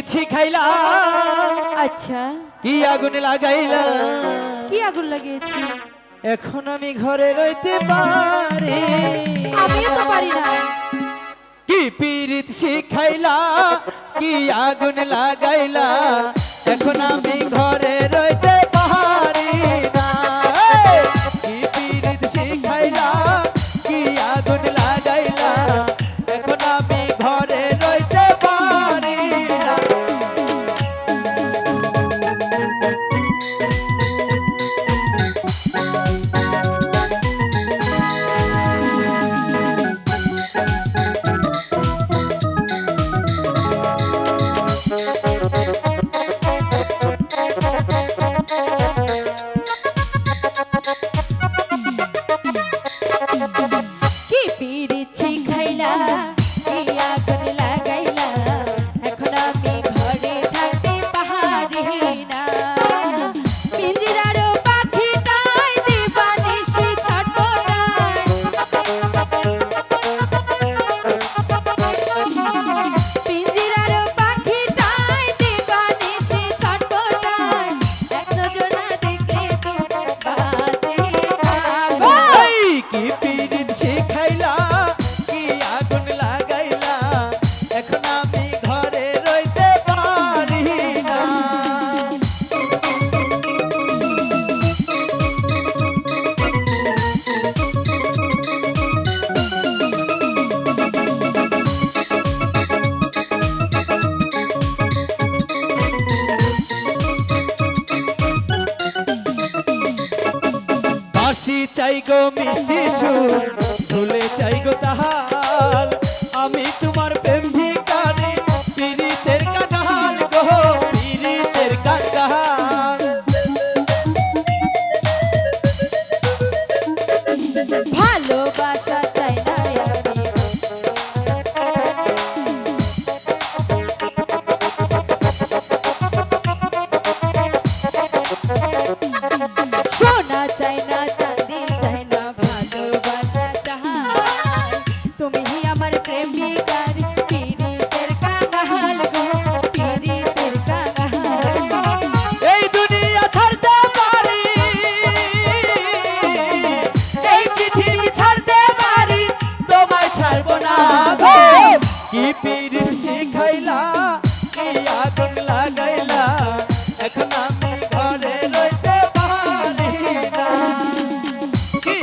শিখাইলা আচ্ছা কি আগুন লাগাইলা কি আগুন লাগিয়েছি এখন আমি ঘরে রইতে পারি আমিও তো পারি না কি পীড়িত শিখাইলা কি আগুন লাগাইলা এখন আমি ঘরে রইতে পারি না কি পীড়িত শিখাইলা কি আগুন লাগাইলা এখন আমি ঘরে রইতে পারি না কি পিরিছি খাইলা কি আগুন লাগাইলা এখন আমি ঘরে থাকতে পারি না পিঞ্জিরার পাখিটাই দিবানিশি ছটপটায় পিঞ্জিরার পাখিটাই দিবানিশি ছটপটায় এক নজরা দেখে তো বাজে না এই কি পীড়িত শিখাইলা কি আগুন লাগাইলা এখন আমি ঘরে রইতে পারি না বাঁশি চাই গো মিষ্টি সুর ভুলে চাই গো তাহাল আমি তোমার প্রেম ভিখারি পীড়িতের কাঙাল গো পীড়িতের কাঙাল ভালোবাসা চাই না আমি সোনা চাই না চাঁদি চাই না ভালোবাসা চাই তুমি আমার প্রেমিকার পীড়িতের কাঙাল গো পীড়িতের কাঙাল এই দুনিয়া ছাড়তে পারি এই পৃথিবী ছাড়তে পারি তোমায় ছাড়বো না গো কি পীড়িত শিখাইলা কি আগুন লাগাইলা এখন আমি ঘরে রইতে পারি না কি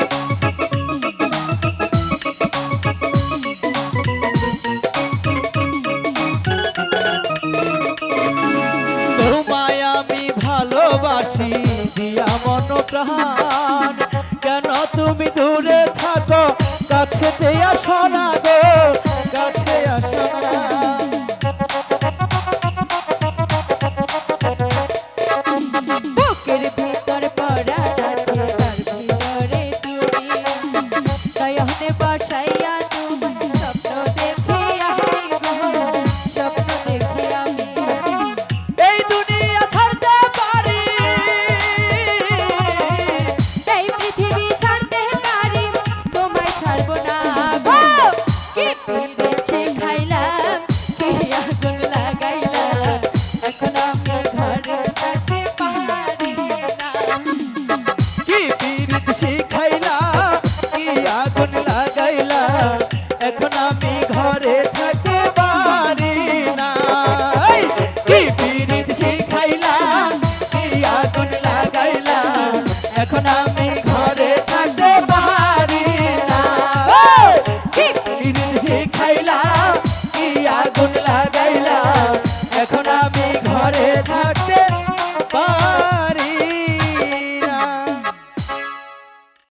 তোমায় আমি ভালোবাসি দিয়া মন প্রাণ কেন তুমি দূরে থাকো কাছে আসো না